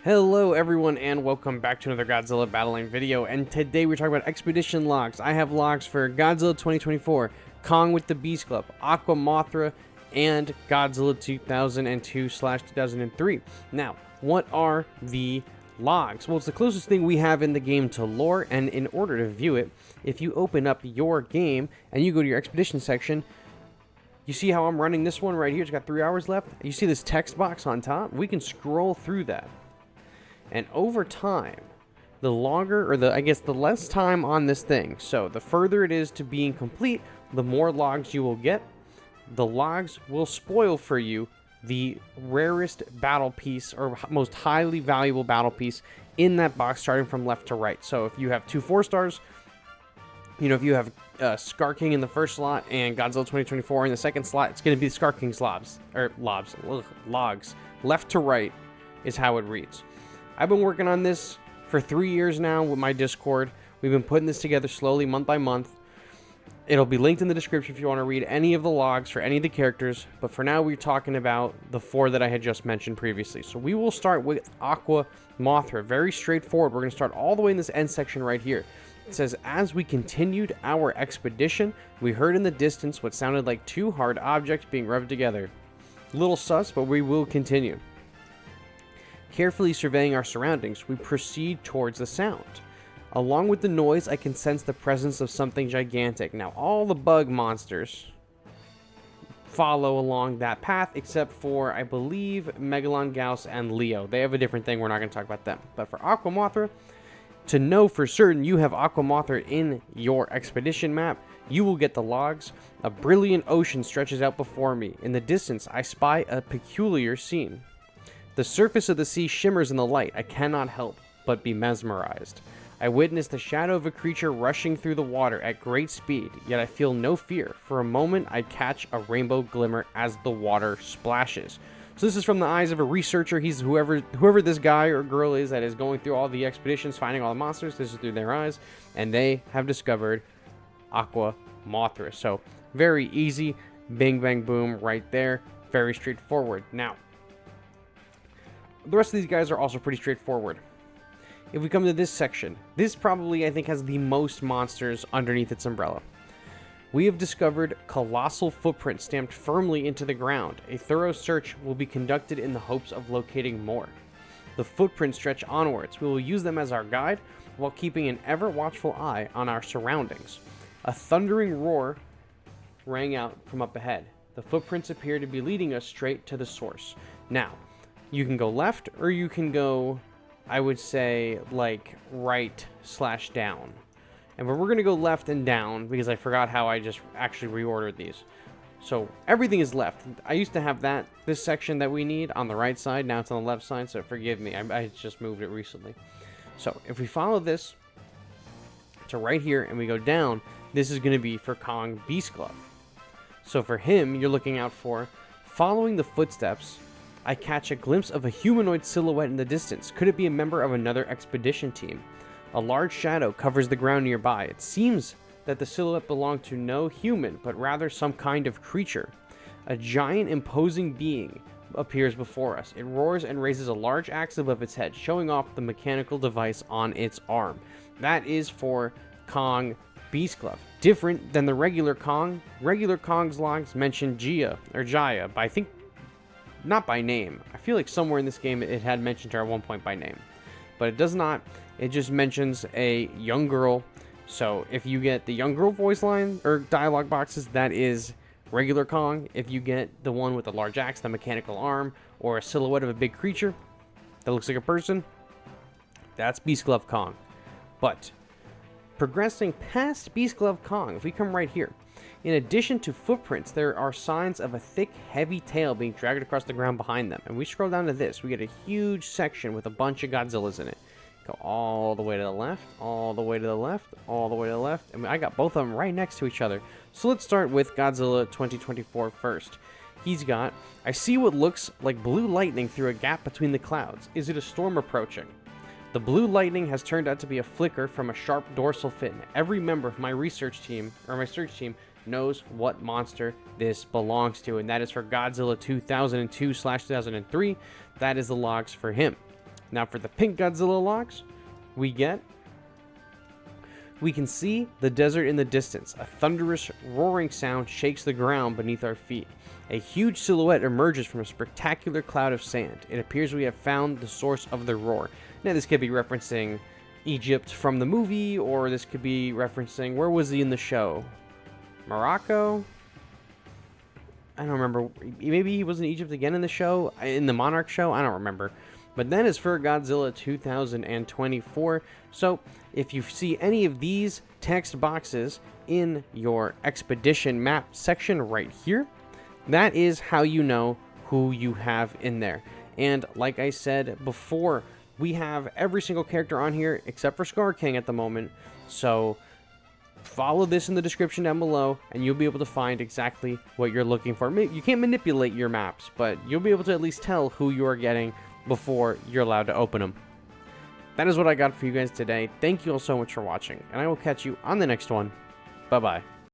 Hello everyone and welcome back to another Godzilla Battling video, and today we're talking about expedition logs. I have logs for Godzilla 2024, Kong with the Beast Club, Aqua Mothra, and Godzilla 2002/2003. Now, what are the logs? Well, it's the closest thing we have in the game to lore, and in order to view it, if you open up your game and you go to your expedition section, you see how I'm running this one right here? It's got 3 hours left. You see this text box on top? We can scroll through that. And over time, the longer, or the less time on this thing, so the further it is to being complete, the more logs you will get. The logs will spoil for you the rarest battle piece, or most highly valuable battle piece in that box, starting from left to right. So if you have 2 4-stars, if you have Scar King in the first slot and Godzilla 2024 in the second slot, it's going to be Scar King's logs. Left to right is how it reads. I've been working on this for 3 years now with my Discord. We've been putting this together slowly, month by month. It'll be linked in the description if you want to read any of the logs for any of the characters. But for now, we're talking about the 4 that I had just mentioned previously. So we will start with Aqua Mothra. Very straightforward. We're going to start all the way in this end section right here. It says, as we continued our expedition, we heard in the distance what sounded like 2 hard objects being rubbed together. Little sus, but we will continue. Carefully surveying our surroundings, we proceed towards the sound. Along with the noise, I can sense the presence of something gigantic. Now, all the bug monsters follow along that path, except for, I believe, Megalon, Gauss, and Leo. They have a different thing. We're not going to talk about them. But for Aqua Mothra, to know for certain you have Aqua Mothra in your expedition map, you will get the logs. A brilliant ocean stretches out before me. In the distance, I spy a peculiar scene. The surface of the sea shimmers in the light. I cannot help but be mesmerized. I witness the shadow of a creature rushing through the water at great speed, yet I feel no fear. For a moment, I catch a rainbow glimmer as the water splashes. So this is from the eyes of a researcher. He's whoever this guy or girl is that is going through all the expeditions, finding all the monsters. This is through their eyes, and they have discovered Aqua Mothra. So very easy, bing bang boom right there. Very straightforward. Now, the rest of these guys are also pretty straightforward. If we come to this section, this probably, I think, has the most monsters underneath its umbrella. We have discovered colossal footprints stamped firmly into the ground. A thorough search will be conducted in the hopes of locating more. The footprints stretch onwards. We will use them as our guide while keeping an ever-watchful eye on our surroundings. A thundering roar rang out from up ahead. The footprints appear to be leading us straight to the source. Now, you can go left, or you can go, I would say, like, right/down. And we're going to go left and down, because I forgot how I just actually reordered these. So, everything is left. I used to have this section that we need on the right side. Now it's on the left side, so forgive me. I just moved it recently. So, if we follow this to right here, and we go down, this is going to be for Kong Beast Club. So, for him, you're looking out for, following the footsteps, I catch a glimpse of a humanoid silhouette in the distance. Could it be a member of another expedition team? A large shadow covers the ground nearby. It seems that the silhouette belonged to no human, but rather some kind of creature. A giant, imposing being appears before us. It roars and raises a large axe above its head, showing off the mechanical device on its arm. That is for Kong Beast Club. Different than the regular Kong. Regular Kong's logs mention Jaya, but I think not by name. I feel like somewhere in this game it had mentioned her at one point by name. But it does not. It just mentions a young girl. So if you get the young girl voice line or dialogue boxes, that is regular Kong. If you get the one with the large axe, the mechanical arm, or a silhouette of a big creature that looks like a person, that's Beast Glove Kong. But progressing past Beast Glove Kong, if we come right here, in addition to footprints, there are signs of a thick, heavy tail being dragged across the ground behind them. And we scroll down to this. We get a huge section with a bunch of Godzillas in it. Go all the way to the left, all the way to the left, all the way to the left. And I got both of them right next to each other. So let's start with Godzilla 2024 first. He's got, I see what looks like blue lightning through a gap between the clouds. Is it a storm approaching? The blue lightning has turned out to be a flicker from a sharp dorsal fin. Every member of my research team, or my search team, knows what monster this belongs to, and that is for Godzilla 2002/2003. That is the logs for him. Now for the pink Godzilla locks, we can see the desert in the distance. A thunderous, roaring sound shakes the ground beneath our feet. A huge silhouette emerges from a spectacular cloud of sand. It appears we have found the source of the roar. Now, this could be referencing Egypt from the movie, or this could be referencing, where was he in the show? Morocco? I don't remember. Maybe he was in Egypt again in the show, in the Monarch show? I don't remember. But that is for Godzilla 2024. So, if you see any of these text boxes in your expedition map section right here, that is how you know who you have in there. And like I said before, we have every single character on here except for Scar King at the moment. So follow this in the description down below and you'll be able to find exactly what you're looking for. You can't manipulate your maps, but you'll be able to at least tell who you're getting before you're allowed to open them. That is what I got for you guys today. Thank you all so much for watching, and I will catch you on the next one. Bye-bye.